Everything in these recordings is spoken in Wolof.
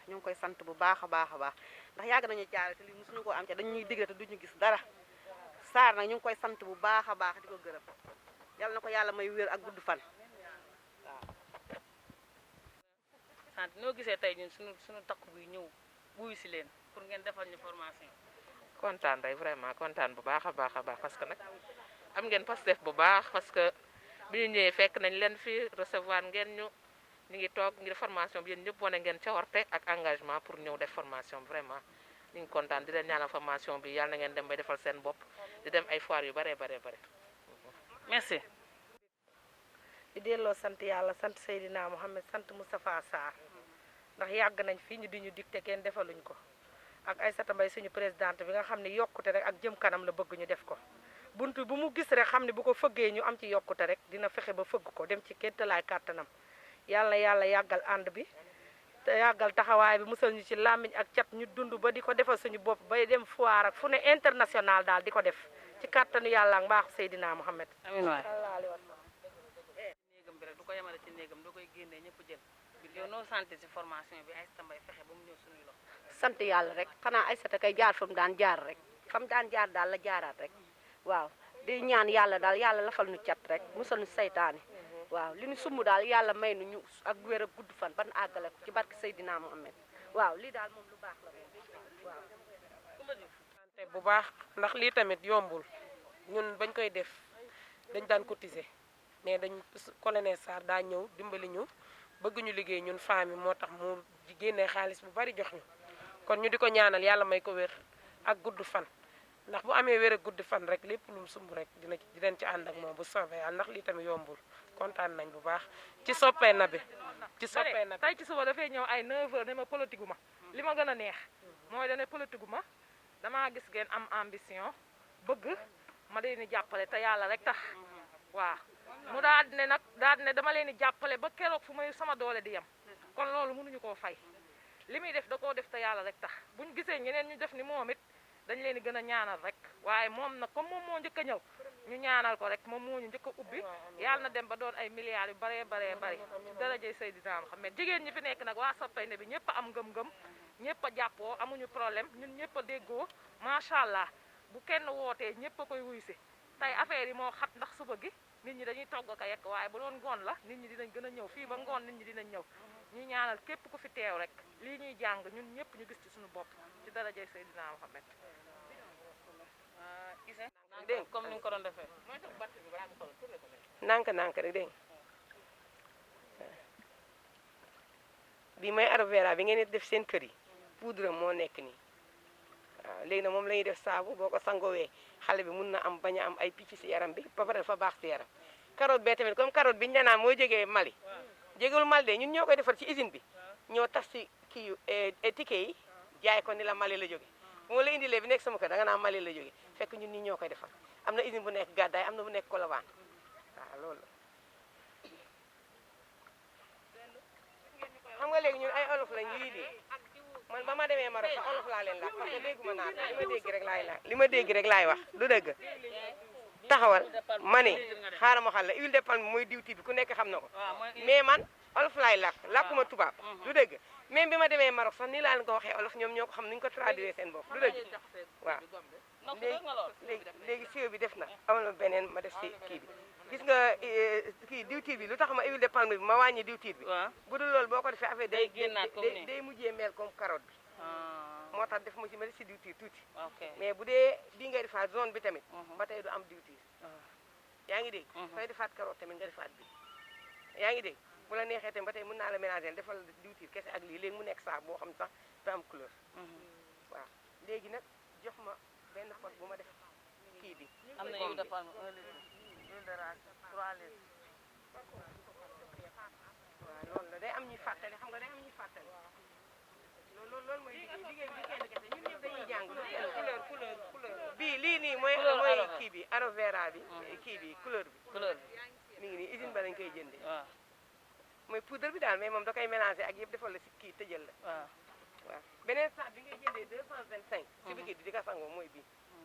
ñu ngi koy sant bu baax a baax a baax ndax yàgg nañu jaare te lii mosuñu koo am ca dañuy digle te duñu gis dara Sarr nag ñu ngi koy sant bu baax a baax di ko gërëm yal na ko yàlla may wér ak gudd fan waaw. sant noo gisee tey ñun suñu takku bi ñëw wuyu si leen pour ngeen defal ñu formation. kontaan rek vraiment kontaan bu baax a baax parce que nag am ngeen Pastef bu baax parce que bi ñu ñëwee fekk nañ leen fi recevoir ngeen ñu ngi toog ngir formation bi yéen ñëpp wane ngeen cawarte ak engagement pour ñëw def formation bi vraiment ñu ngi kontaan di leen ñaanal formation bi yàlla na ngeen dem bay defal seen bopp di dem ay foire yu bare. merci. di delloo sant yàlla sant Seydina Mohamed sant Moustapha Sarr ndax yàgg nañ fii ñu di ñu dicté kenn defaluñ ko ak Aïssata Mbaye suñu présidente bi nga xam ne yokkute rek ak jëm kanam la bëgg ñu def ko buntu bu mu gis rek xam ne bu ko fëggee ñu am ci yokkute rek dina fexe ba fëgg ko dem ci kéttalaay kàttanam yàlla yàggal ànd bi te yàggal taxawaay bi musal ñu ci làmmiñ ak cat ñu dund ba di ko defal suñu bopp bay dem foire ak fu ne international daal di ko def ci kàttanu yàlla ak mbaaxu Seydina Mohamed. amiin waay. néegam bi rek du ko yemale ci néegam da koy génnee ñëpp jël yow noo santé ci formation bi Aïssata Mbaye fexe ba mu ñëw suñuy loxo. sant yàlla rek xanaa Aïssata kay jaar fa mu daan jaar rek fa mu daan jaar daal la jaaraat rek waaw di ñaan yàlla daal yàlla lafal nu cat rek musal nu saytaane waaw li ñu sumb daal yàlla may nu ñu ak wér ak gudd fan ban àggale ko ci barke Seydina Mohamed waaw lii daal moom lu baax la waaw. te bu baax ndax lii tamit yombul ñun bañ koy def dañ daan cotiser mais dañ colonel Sarr daa ñëw dimbali ñu bëgg ñu liggéey ñun femmes yi moo tax mu génnee xaalis bu bari jox ñu kon ñu di ko ñaanal yàlla may ko wér ak gudd fan ndax bu amee wér ak gudd fan rek lépp lu mu sumb rek dinañ ci ànd ak moom bu soobee yàlla ndax lii tamit yombul kontaan nañ bu baax ci soppee na bi tey ci suba dafay ñëw ay 9h ne ma politique ma li ma gën a neex mooy dane politique ma damaa gis ngeen am ambition bëgg ma leen di jàppale te yàlla rek tax waaw mu daal di ne dama leen di jàppale ba keroog fu may sama doole di yem kon loolu mënuñu koo fay li muy def da koo def te yàlla rek tax buñ gisee ñeneen ñu def ni moom it dañ leen di gën a ñaanal rek waaye moom nag comme moom moo njëkk a ñëw ñu ñaanal ko rek moom moo ñu njëkk a ubbi yàlla na dem ba doon ay milliards yu baree bari ci darajay Seydina Muhammad jigéen ñi fi nekk nag waa Soppay ne bi ñëpp a am ngëm-ngëm ñëpp a jàppoo amuñu problème ñun ñëpp a déggoo macha allah bu kenn wootee ñëpp a koy wuy si tey affaire yi moo xat ndax suba gi nit ñi dañuy togg ko yekk waaye bu doon ngoon la nit ñi dinañ gën a ñëw fii ba ngoon nit ñi dinañ ñëw ñu ñaanal képp ku fi teew rek lii ñuy jàng ñun ñëpp ñu gis ci suñu bopp ci darajay Seydina Muhammad. dégg comme ni nga ko doon defee. nànk rek dégg bi mooy aloe vera bi ngeen di def seen kër yi poudre moo nekk nii waaw léegi nag moom la ñuy def saabu boo ko sangoowee xale bi mun na am bañ a am ay picc si yaram bi ba pare dafa baax si yaram carotte bee tamit comme carotte bi ñu naan mooy jógee Mali jógewul Mali de ñun ñoo koy defar ci usine bi ñoo taf si kii yu ticket yi jaay ko ni la Mali la jóge bu ma la indilee bi nekk sama kër da nga naan Mali la jóge fekk ñun ñi ñoo koy defar am na usine bu nekk Gàddaay am na bu nekk Colobane waaw loolu xam nga léegi ñun ay olof lañ lii di man ba ma demee Maroc sax olof laa leen laaj parce que dégguma naa li ma dégg rek laay laaj li ma dégg rek laay wax du dëgg taxawal ma ne xaaral ma xal la huile de palme mooy diwti bi ku nekk xam na ko mais man olof laay làkkuma tubaab du dëgg même bi ma demee Maroc sax nii laa leen ko waxee olof ñoom ñoo ko xam ni ñu ko traduire seen bopp du dëgg waaw léegi siwo bi def na amal ma beneen ma def si kii bi gis nga kii diwtiir bi lu tax ma huile de palme bi ma wàññi diwtiir bi bu dul loolu boo ko defee affaire day mujjee mel comme carotte bi moo tax def ma ci mel si diwtiir tuuti mais bu dee bii ngay defaat zone bi tamit ba tey du am diwtiir yaa ngi dégg sooy defaat carotte tamit nga defaat bi yaa ngi dégg bu la neexee tamit ba tey mën naa la mélanger defal diwtiir kese ak lii léegi mu nekk saa boo xam sax du am couleur waaw léegi nag jox ma benn pot bu ma def kii bi am na huile de palme 1 litre huile de race 3 litres. waaw loolu la day am ñuy fàttali xam nga day am ñuy fàttali loolu mooy liggéey bi kenn kese ñun ñëpp dañuy jàng couleur bii lii nii mooy kii bi aloe vera bi kii bi couleur bi mi ngi nii usine ba lañ koy jëndee waaw mooy poudre bi daal mais moom da koy mélangé ak yëpp defal la si kii tëjal la waaw beneen sac bi ngay jëndee 225 si bi di ka sangoo mooy bii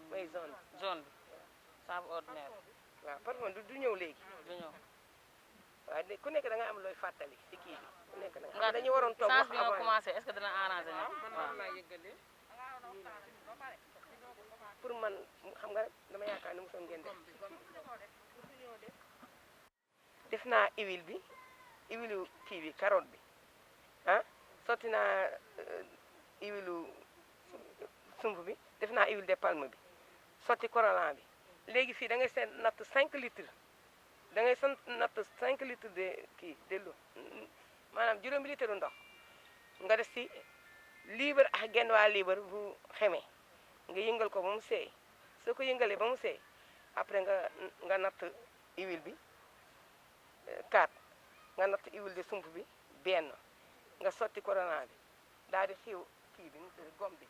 mooy zone bi saabu ordinaire waaw parfum du ñëw léegi du ñëw waaw ku nekk da nga am looy fàttali ci kii bi ku nekk da nga dañu waroon toog wax bi nga avant commencé est-ce que dina arrangé ñoom pour man xam nga rek dama yaakaar ne mosoon ngeen def naa huile bi huile kii bi carotte bi ah sotti naa huile sump bi def naa huile de palme bi sotti corolan bi léegi fii da ngay seen natt 5 litres da ngay natt 5 litres de kii de l'eau maanaam juróomi litre ndox nga def si liibar ak genn waa liibar bu xemee nga yëngal ko ba mu seey soo ko yëngalee ba mu seey après nga natt huile bi 4 nga natt huile de sump bi benn nga sotti corona bi daal di xiiw kii bi gom bi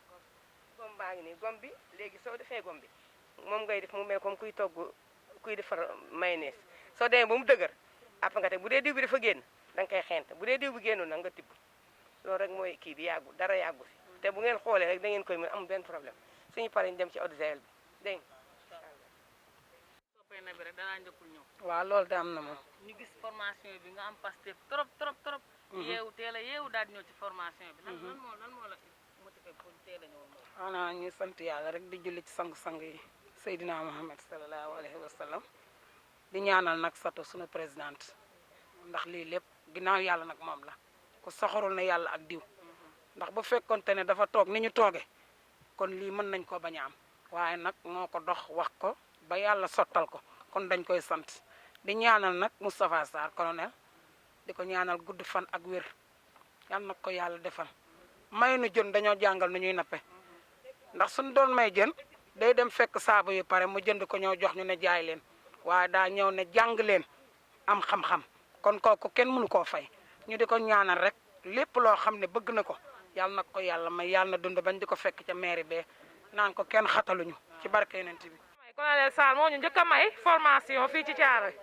gom baa ngi nii gom bi léegi soo defee gom bi moom ngay def mu mel comme kuy togg kuy defar mayonnaise soo demee ba mu dëgër après nga teg bu dee diw bi dafa génn da nga koy xeent bu dee diw bi génnul nag nga tibb loolu rek mooy kii bi yàggu dara yàggu fi te bu ngeen xoolee rek da ngeen koy mën amul benn problème suñu paree ñu dem ci eau de javel bi dégg nga. soppee na bi rek danaa njëkkul ñëw waaw loolu de am na moom. ñu gis formation bi nga am Pastef trop trop trop yeewu teel a yeewu daal di ñëw ci formation bi lan moo la motivé pour teel a ñëw moom xanaa ñu sant yàlla rek di julli ci sang-sang yi Seydina Mohamed sallallahu alayhi wa sallam di ñaanal nag sato suñu présidente ndax lii lépp ginnaaw yàlla nag moom la ku soxorul na yàlla ak diw ndax bu fekkonte ne dafa toog ni ñu tooge kon lii mën nañ ko bañ a am waaye nag moo ko dox wax ko ba yàlla sottal ko kon dañ koy sant di ñaanal nag Moustapha Sarr colonel di ko ñaanal gudd fan ak wér yàlla nag ko yàlla defal may nu jën dañoo jàngal nu ñuy nappe ndax suñ doon may jën day dem fekk saabu yu pare mu jënd ko ñëw jox ñu ne jaay leen waaye daa ñëw ne jàng leen am xam-xam kon kooku kenn mënu koo fay ñu di ko ñaanal rek lépp loo xam ne bëgg na ko yàlla nag ko yàlla may yàlla na dund bañ di ko fekk ca mairie bee naan ko kenn xataluñu ci barke yonent bi. colonel Sarr moo ñu njëkk a may formation fii ci Thiaroye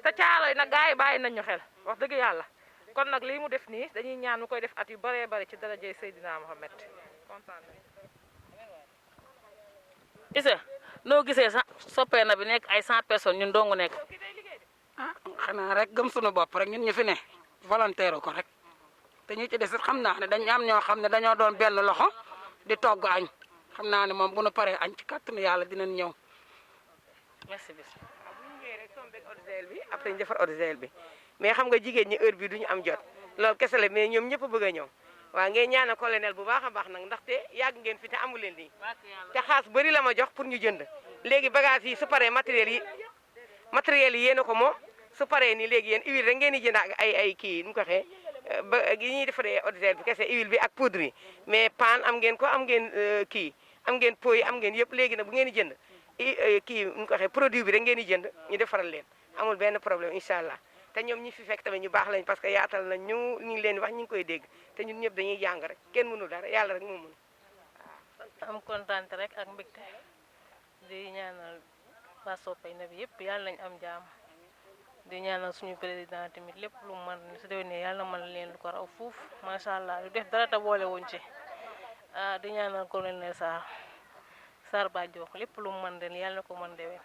te Thiaroye nag gars yi bàyyi nañ ñu xel wax dëgg yàlla kon nag lii mu def nii dañuy ñaan mu koy def at yu bëree bëri ci darajay Seydina Mohamed kontaan nañ. Issa noo gisee sax soppee na bi nekk ay 100 personnes ñun dongu nekk ah xanaa rek gëm suñu bopp rek ñun ñu fi ne volontaire ko rek te ñu ci des it xam naa ne dañ am ñoo xam ne dañoo doon benn loxo di togg añ xam naa ne moom bu nu paree añ ci kàttanu yàlla dinañ ñëw. merci bis waaw bu ñu ñëwee rek tombé eau de javel bi après ñu defar eau de javel bi mais xam nga jigéen ñi heure bi duñu am jot loolu kese la mais ñoom ñëpp bëgg a ñëw waaw ngeen ñaanal colonel bu baax a baax nag ndaxte yàgg ngeen fi te amu leen lii te xaas bëri la ma jox pour ñu jënd léegi bagage yi su paree matériel yi yéen a ko moom su paree nii léegi yéen huile rek ngeen di jënd ak ay kii nu mu ko waxee ba yi ñuy defaree eau de javel bi kese huile bi ak poudre yi mais pan am ngeen ko am ngeen kii am ngeen pot yi am ngeen yëpp léegi nag bu ngeen di jënd kii nu mu ko waxee produit bi rek ngeen di jënd ñu defaral leen amul benn problème incha allah te ñoom ñi fi fekk tamit ñu baax lañ parce que yaatal nañ ñu ngi leen di wax ñu ngi koy dégg te ñun ñëpp dañuy jàng rek kenn mënu dara yàlla rek moo mën am kontaan rek ak mbégte di ñaanal waa soppay na bi yëpp yàlla nañ am jaam di ñaanal suñu président tamit lépp lu man su déwénee yàlla mën leen lu ko raw fuuf macha allah du def dara te boole wuñ ci di ñaanal colonel Sarr Badio lépp lu mu mën ren yàlla na ko mën déwén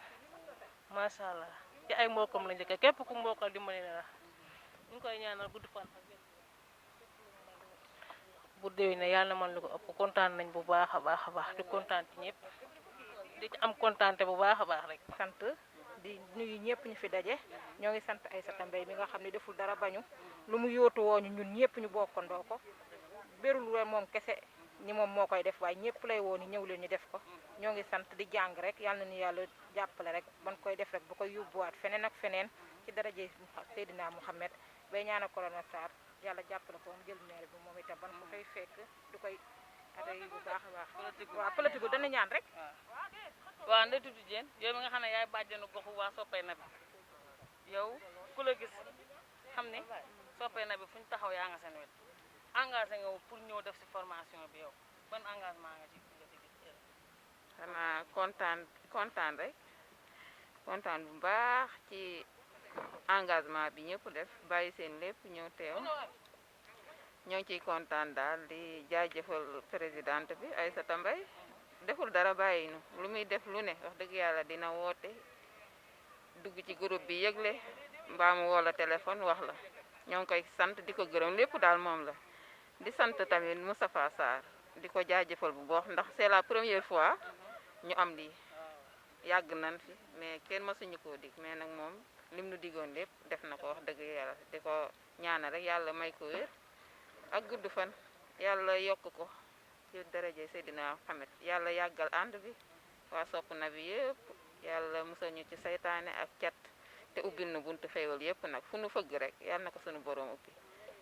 macha allah ci ay mbokkam la njëkk képp ku mbokkal dimbali na la ñu koy ñaanal gudd fan bu déwénee yàlla mën lu ko ëpp kontaan nañ bu baax a baax di kontaan ci ñëpp di ci am kontaante bu baax a baax rek. sant di nuyu ñëpp ñu fi daje ñoo ngi sant Aïssata Mbaye mi nga xam ne deful dara bañu lu mu yóotu wooñu ñun ñëpp ñu bokkandoo ko berul we moom kese ñi moom moo koy def waaye ñëpp lay woo ni ñëw leen ñu def ko ñoo ngi sant di jàng rek yàlla nañu yàlla jàppale rek ban koy def rek ba koy yóbbuwaat feneen ak feneen ci daraje Seydina Mouhamed bay ñaanal colonel Sarr yàlla jàppale ko jël maire bi moom itam ban ko fay fekk du koy atay bu baax a baax waaw politique dana ñaan rek waaw Ndeye Tuuti Diène yow mi nga xam ne yaay bàjjenu goxu waa soppay na bi yow ku la gis xam ne soppay na bi fu ñu taxaw yaa nga seen wet engagé nga pour ñëw def si formation bi yow ban engagement nga ci gis xanaa kontaan rek kontaan bu baax ci engagement bi ñëpp def bàyyi seen lépp ñëw teew ñoo ngi ciy kontaan daal di jaajëfal présidente bi Aïssata Mbaye deful dara bàyyi nu lu muy def lu ne wax dëgg yàlla dina woote dugg ci groupe bi yëgle mbaa mu woo la téléphone wax la ñoo ngi koy sant di ko gërëm lépp daal moom la di sant tamit Moustapha Sarr di ko jaajëfal bu baax ndax c'est la première fois ñu am lii yàgg nañ fi mais kenn mësuñu koo dig mais nag moom lim nu digoon lépp def na ko wax dëgg yàlla di ko ñaanal rek yàlla may ko wér ak gudd fan yàlla yokk ko ci daraje Seydina Muhammad yàlla yàggal ànd bi waa sopp na bi yëpp yàlla musal ñu ci saytaane ak cat te ubbil na buntu xéewal yëpp nag fu nu fëgg rek yàlla na ko sunu borom ubbi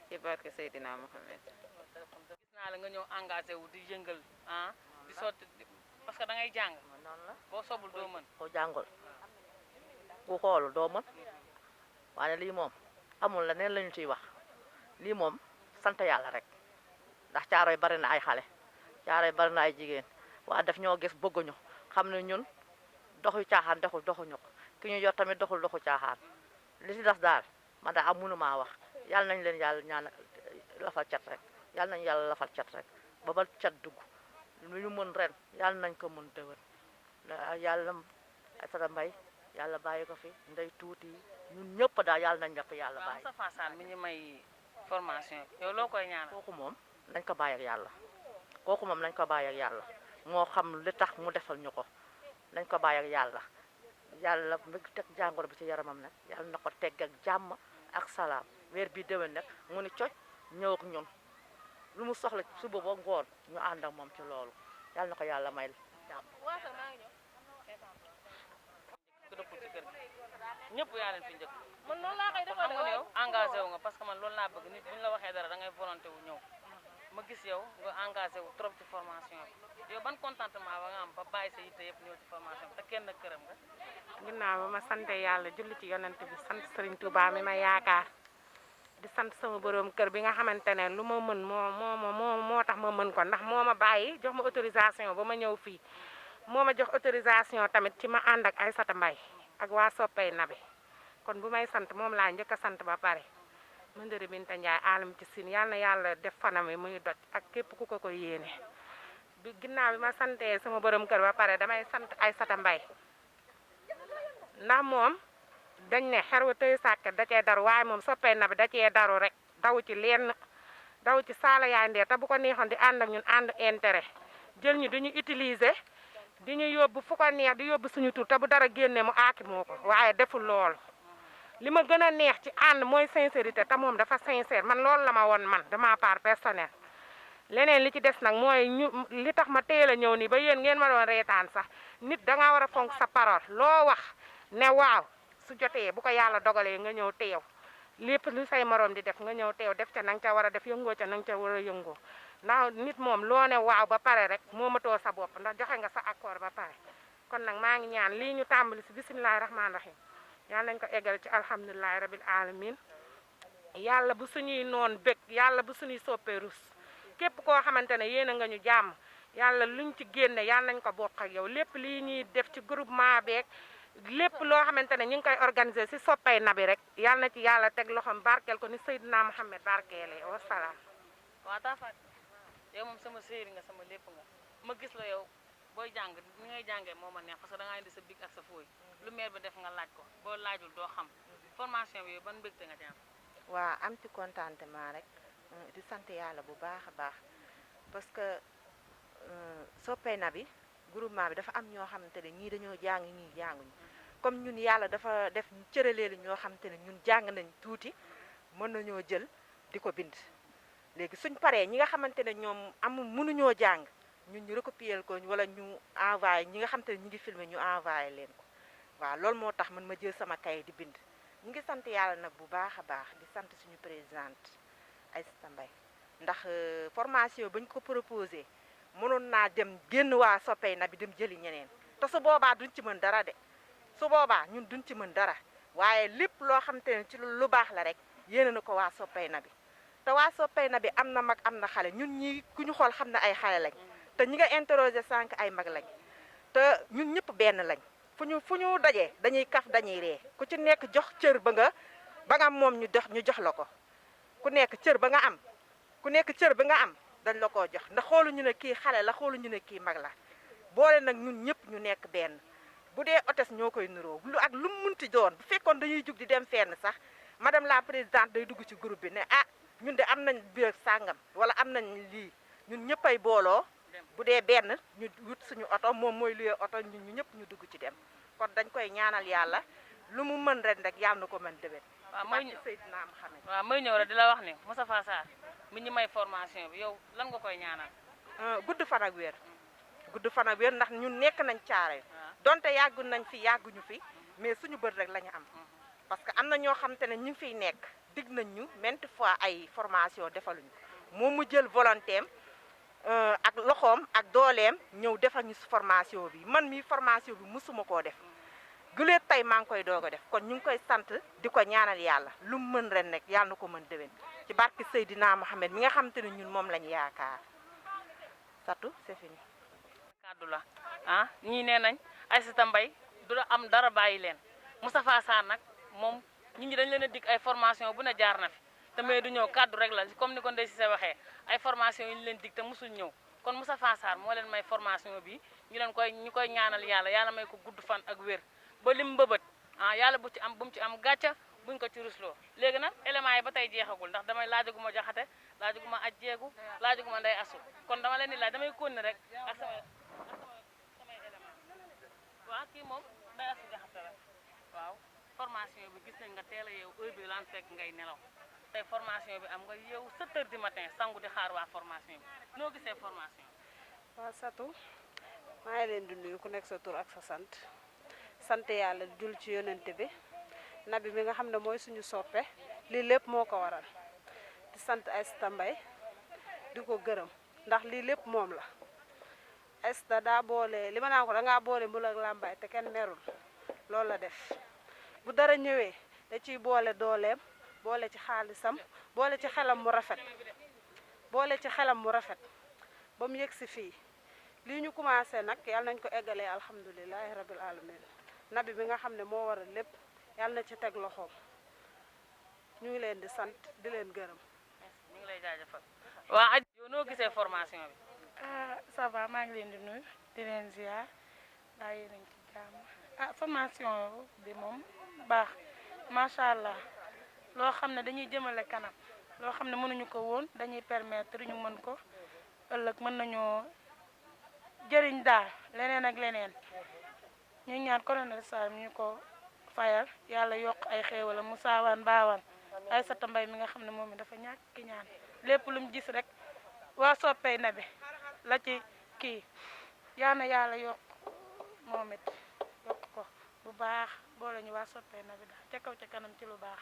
ci barke Seydina Muhammad. gis naa la nga ñëw engagé wu di yëngal di sotti parce que da ngay jàng noonu la boo sobul doo mën. ko jàngul ku xoolul doo mën waaye lii moom amul la neen lañu ciy wax lii moom sant yàlla rek ndax Caaroy bari na ay xale Caaroy bari na ay jigéen waa def ñoo gis bëgguñu xam ne ñun doxu caaxaan doxuñu ko ki ñu yor tamit doxul doxu caaxaan li ci des daal man daa am mënumaa wax yàlla nañ leen yàlla ñaan lafal cat rek yàlla nañ yàlla lafal cat rek ba ba cat dugg lu ñu mën ren yàlla nañ ko mën déwén yàlla Aïssata Mbaye yàlla bàyyi ko fi ndey tuuti ñun ñëpp daal yàlla nañ ñëpp yàlla waaw bàyyi Moustapha Sarr mi ñu may formation yow loo koy ñaanal. kooku moom nañ ko bàyyi ak yàlla kooku moom nañ ko bàyyi ak yàlla moo xam li tax mu defal ñu ko nañ ko bàyyi ak yàlla yàlla mu teg jàngoro bi ci yaramam nag yàlla na ko tegg ak jàmm ak salaam weer bi déwén nag mu ni coc ñëw ak ñun lu mu soxla suba ba ngoon ñu ànd ak moom ci loolu yàlla na ko yàlla may jàmm. ku dëppul ci kër gi ñëpp yaa leen fi njëkk. man noonu laa koy kon defal xam nga ne yow engagé wu nga parce que man loolu laa bëgg nit bu ñu la waxee dara da ngay volonté wu ñëw ma gis yow nga engagé wu trop ci formation bi yow ban contentement ba nga am ba bàyyi sa yitte yëpp ñëw ci formation bi te kenn nag këram nga. ginnaaw ba ma sante yàlla julli ci yonent bi sant Serigne Touba mi ma yaakaar di sant sama borom kër bi nga xamante ne lu ma mën moo tax ma mën ko ndax moo ma bàyyi jox ma autorisation ba ma ñëw fii moo ma jox autorisation tamit ci ma ànd ak Aïssata Mbaye ak waa soppey nabi kon bu may sant moom laa njëkk a sant ba pare Mandari Binta Ndiaye alam ci sin yàlla na yàlla def fanam yi muy doj ak képp ku ko yéene bi ginnaaw bi ma santee sama borom kër ba pare damay sant Aïssata Mbaye ndax moom dañ ne xer wa tëy sàkket da cee daru waaye moom soppey nabi da cee daru rek daw ci lenn daw ci saala yaay ndeer te bu ko neexoon di ànd ak ñun ànd intérêt jël ñu duñu utiliser di ñu yóbbu fu ko neex di yóbbu suñu tur te bu dara génne mu aaki moo ko waaye deful loolu li ma gën a neex ci ànd mooy sincérité te moom dafa sincère man loolu la ma woon man de ma part personnelle leneen li ci des nag mooy li tax ma teel a ñëw nii ba yéen ngeen ma doon reetaan sax nit da ngaa war a fonk sa parole loo wax ne waaw su jotee bu ko yàlla dogalee nga ñëw teew lépp lu say morom di def nga ñëw teew def ca na nga ca war a def yëngoo ca na nga ca war a yëngoo ndax nit moom loo ne waaw ba pare rek moomatoo sa bopp ndax joxe nga sa accord ba pare kon nag maa ngi ñaan lii ñu tàmbali si bisimilahi rahmaani rahim yàlla nañ ko eggal ci alhamdulilahi rabil alamin yàlla bu suñuy noon bég yàlla bu suñuy soppee rus képp koo xamante ne yéen a nga ñu jàmm yàlla luñ ci génne yàlla nañ ko bokk ak yow lépp lii ñuy def ci groupement beeg lépp loo xamante ne ñu ngi koy organiser si soppay nabi rek yàlla na ci yàlla teg loxoom barkeel ko ni Seydina Muhammad barkeele wasalaam. waaw taa fàtt yow moom sama séeri nga sama lépp nga ma gis la yow booy jàng ni ngay jàngee moo ma neex parce que da ngaa indi sa big ak sa fooy lu meer bi def nga laaj ko boo laajul doo xam formation bi yow ban mbégte nga ci am. waa am ci contentement rek di sant yàlla bu baax a baax parce que soppey na bi groupement bi dafa am ñoo xamante ne ñii dañoo jàng ñii jànguñu comme ñun yàlla dafa def cëraleelu ñoo xamante ne ñun jàng nañ tuuti mën nañoo jël di ko bind léegi suñ paree ñi nga xamante ne ñoom mënuñoo jàng ñun ñu recopier ko wala ñu envoyé ñi nga xamante ne ñu ngi filmer ñu envoyé leen ko waaw loolu moo tax man ma jël sama kay di bind ñu ngi sant yàlla nag bu baax a baax di sant suñu présidente Aïssata Mbaye ndax formation bañ ko proposé mënoon naa dem génn waa soppey na bi dem jëli ñeneen te su boobaa duñ ci mën dara de su boobaa ñun duñ ci mën dara waaye lépp loo xamante ne ci lu baax la rek yéene na ko waa soppey na bi te waa soppey na bi am na mag am na xale ñun ñi ku ñu xool xam ne ay xale lañ te ñi nga interroger sànq ay mag lañ te ñun ñëpp benn lañ fu ñu dajee dañuy kaf dañuy ree ku ci nekk jox cër ba nga am moom ñu jox la ko ku nekk cër ba nga am ku nekk cër ba nga am dañ la koo jox ndax xooluñu ne kii xale la xooluñu ne kii mag la boole nag ñun ñëpp ñu nekk benn bu dee hôtesse ñoo koy niroo lu ak lu mu munti doon bu fekkoon dañuy jug di dem fenn sax madame la présidente day dugg ci groupe bi ne ah ñun de am nañ biir sàngam wala am nañ lii ñun ñëppay booloo bu dee benn ñu wut suñu oto moom mooy luyee oto ñun ñu ñëpp ñu dugg ci dem kon dañ koy ñaanal yàlla lu mu mën ren rek yàlla na ko mën déwén. waaw may Seydina Mohamed. waaw may ñëw rek di la wax ne Moustapha Sarr mi ñu may formation bi yow lan nga koy ñaanal. gudd fan ak wér gudd fan ak wér ndax ñun nekk nañ caare donte yàggu nañ fi yàgguñu fi mais suñu bët rek la ñu am parce que am na ñoo xamante ne ñu ngi fiy nekk dig nañ ñu maintes fois ay formation defaluñu moom mu jël volonté am ak loxoom ak dooleem ñëw defal ñu formation bi man mi formation bi mësuma koo def guleet tey maa ngi koy doog a def kon ñu ngi koy sant di ko ñaanal yàlla lu mu mën ren rek yàlla na ko mën déwén ci barke Seydina Mohamed mi nga xamante ne ñun moom lañu yaakaar Satou c'est fini. kaddu la ah ñii nee nañ Aïssata Mbaye du la am dara bàyyi leen Moustapha Sarr nag moom nit ñi dañ leen a dig ay formation bu ne jaar na fi te mais du ñëw kaddu rek la comme ni ko Ndeye Cissé waxee ay formation yi ñu leen dig te musul ñëw kon Moustapha Sarr moo leen may formation bi ñu koy ñaanal yàlla may ko gudd fan ak wér ba lim mbëbët ah yàlla bu mu ci am gàcca buñ ko ci rusloo léegi nag éléments yi ba tey jeexagul ndax damay laajaguma jaxate laajaguma ajjeegu laajaguma nday asu kon dama leen di laaj damay continuer rek ak samay élément waaw kii moom nday asu jaxate la waaw formation bi gis nañ nga teel a yeewu heure bi laan fekk ngay nelaw tey formation bi am nga yeewu 7 heures du matin sangu di xaar waa formation bi noo gisee formation bi waaw Satou maa ngi leen di nuyu ku nekk sa tur ak sa sant yàlla jul ci yonente bi nabi mi nga xam ne mooy suñu soppe lii lépp moo ko waral di sant Aïssata Mbaye di ko gërëm ndax lii lépp moom la Aïssata daa boole li ma naan ko dangaa boole mbul ak làmbaay te kenn merul loolu la def bu dara ñëwee da ciy boole dooleem boole ci xaalisam boole ci xelam mu rafet ba mu yegg si fii lii ñu commencé nag yàlla nañ ko eggalee alhamdulilahi rabil alamin nabi bi nga xam ne moo waral lépp yàlla na ci teg loxoom ñu ngi leen di sant di leen gërëm. ñu ngi lay jaajëfal waa aj yow noo gisee formation bi. Ça va maa ngi leen di nuyu di leen ziar daa yéen nañ ci jàmm formation bi moom baax macha allah loo xam ne dañuy jëmale kanam loo xam ne mënuñu ko woon dañuy permettre ñu mën ko ëllëg mën nañoo jëriñ daal leneen ak leneen ñu ñaan colonel Sarr mi ñu ko fayal yàlla yokk ay xéewalam mu saawaan baawaan Aïssata Mbaye mi nga xam ne moom mi dafa ñàkk ki ñaan lépp lu mu gis rek waa soppey na bi la ci kii yaa na yàlla yokk moom it yokk ko bu baax boole ñu waa soppey na bi daal ca kaw ca kanam ci lu baax.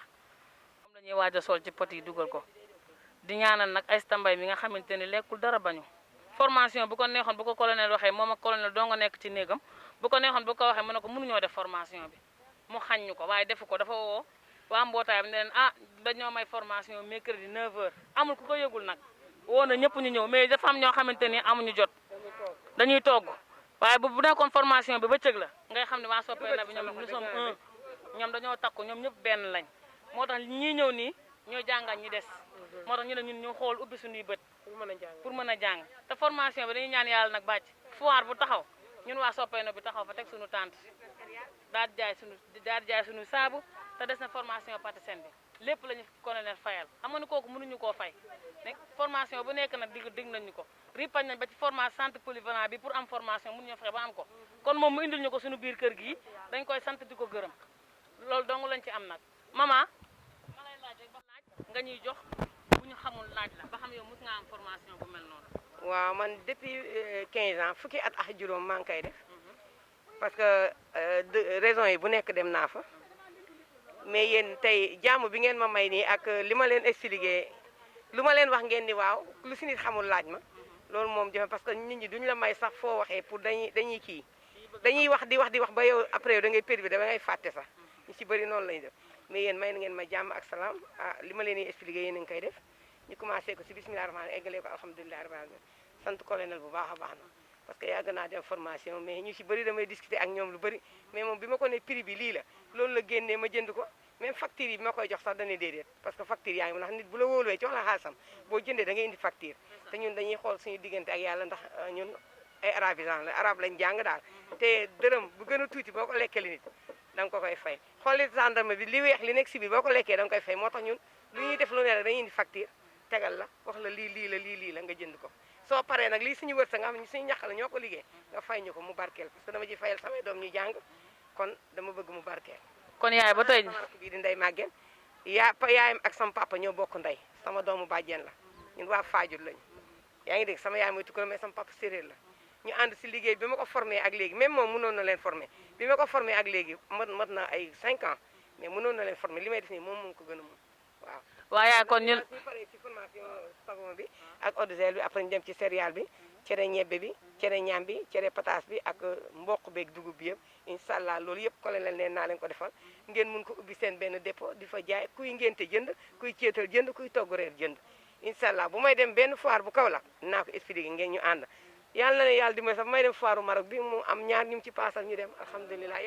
moom la ñuy waaj a sol ci pot yi dugal ko di ñaanal nag Aïssata Mbaye mi nga xamante ni lekkul dara bañu formation bu ko neexoon bu ko colonel waxee moom ak colonel doo nga nekk ci néegam bu ko neexoon bu ko waxee mu ne ko mënuñoo def formation bi mu xañ ñu ko waaye defu ko dafa woo waa mbootaay bi ne leen dañoo may formation mercredi 9h amul ku ko yëgul nag woo na ñëpp ñu ñëw mais dafa am ñoo xamante ni amuñu jot dañuy togg waaye bu nekkoon formation bi bëccëg la ngay xam ne waa soppee na bi ñoom nous sommes un ñoom dañoo takku ñoom ñëpp benn lañ moo tax ñii ñëw nii ñoo jàngal ñi des moo tax ñu ne ñun ñu xool ubbi suñuy bët pour mën a jàng te formation bi dañuy ñaan yàlla nag bàcc foire bu taxaw ñun waa soppee na bi taxaw fa teg suñu tànt daal di jaay suñu saabu te des na formation pâtissienne bi lépp lañu colonel fayal xam nga ni kooku mënuñu koo fay ne formation bu nekk nag dig nañu ko ripañ nañ ba ci formation centre polyvalent bi pour am formation mënuñu fexe ba am ko kon moom mu indil ñu ko suñu biir kër gi dañ koy sant di ko gërëm loolu dong lañ ci am nag maman ma lay laaj rek ba laaj nga ñuy jox bu ñu xamul laaj la ba xam yow mos nga am formation bu mel noonu. waaw man depuis 15 ans fukki at ak juróom maa ngi koy def parce que raison yi bu nekk dem naa fa mais yéen tey jàmm bi ngeen ma may nii ak li ma leen expliqué lu ma leen wax ngeen ni waaw lu si nit xamul laaj ma loolu moom jafe parce que nit ñi duñu la may sax foo waxee pour dañuy kii dañuy wax di wax ba yow après yow da ngay perdu da ngay fàtte sax ñu si bëri noonu lañu def mais yéen may na ngeen ma jàmm ak salaam li ma leen di expliqué yéen a ngi koy def ñu commencé ko si bisimilah rahmaani eggalee ko alhamdulilah rabbil alamin sant colonel bu baax a baax na parce que yàgg naa dem formation mais ñu si bëri damay discuter ak ñoom lu bëri mais moom bi ma ko ne prix bi lii la loolu la génnee ma jënd ko même facture yi bi ma koy jox sax dañuy déedéet parce que facture yaa ngi ndax nit bu la wóoluwee jox la xaalisam boo jëndee da ngay indi facture te ñun dañuy xool suñu diggante ak yàlla ndax ñun ay arabisants la arab lañ jàng daal te dërëm bu gën a tuuti boo ko lekkee nit da nga ko koy fay xooli gendarme bi li weex li nekk si biir boo ko lekkee da nga koy fay moo tax ñun lu ñuy def lu ne rek dañuy indi facture tegal la wax la lii la nga jënd ko soo paree nag lii suñu wërsëg nga xam ne suñu ñax la ñoo ko liggéey nga fay ñu ko mu barkeel parce que dama ci fayal samay doom ñu jàng kon dama bëgg mu barkeel. kon yaay ba tey sama rakk bii di Ndeye Maguette yaayam ak sama papa ñoo bokk ndey sama doomu bàjjen la ñun waa Fadiouth lañu yaa ngi dégg sama yaay mooy tukulóor mais sama papa séeréer la ñu ànd si liggéey bi ma ko formé ak léegi même moom mënoon na leen formé bi ma ko formé ak léegi mat na ay 5 ans mais mënoon na leen formé li may def nii moom ko gën a mun waaw. waaye kon ñun ñu paree ci formation savon bi ak eau de javel bi après ñu dem ci céréale bi cere ñebbe bi cere ñaam bi cere pataas bi ak mboq beeg dugub bi yëpp incha allah loolu yëpp ko leen naa leen ko defal ngeen mun ko ubbi seen benn dépôt di fa jaay kuy ngénte jënd kuy céetal jënd kuy togg reer jënd incha allah bu may dem benn foire bu Kaolack naa ko expliqué ngeen ñu ànd yàlla na ne yàlla di may sax bu may dem foire Maroc bi mu am ñaar ñu ci paasal ñu dem alhamdulilah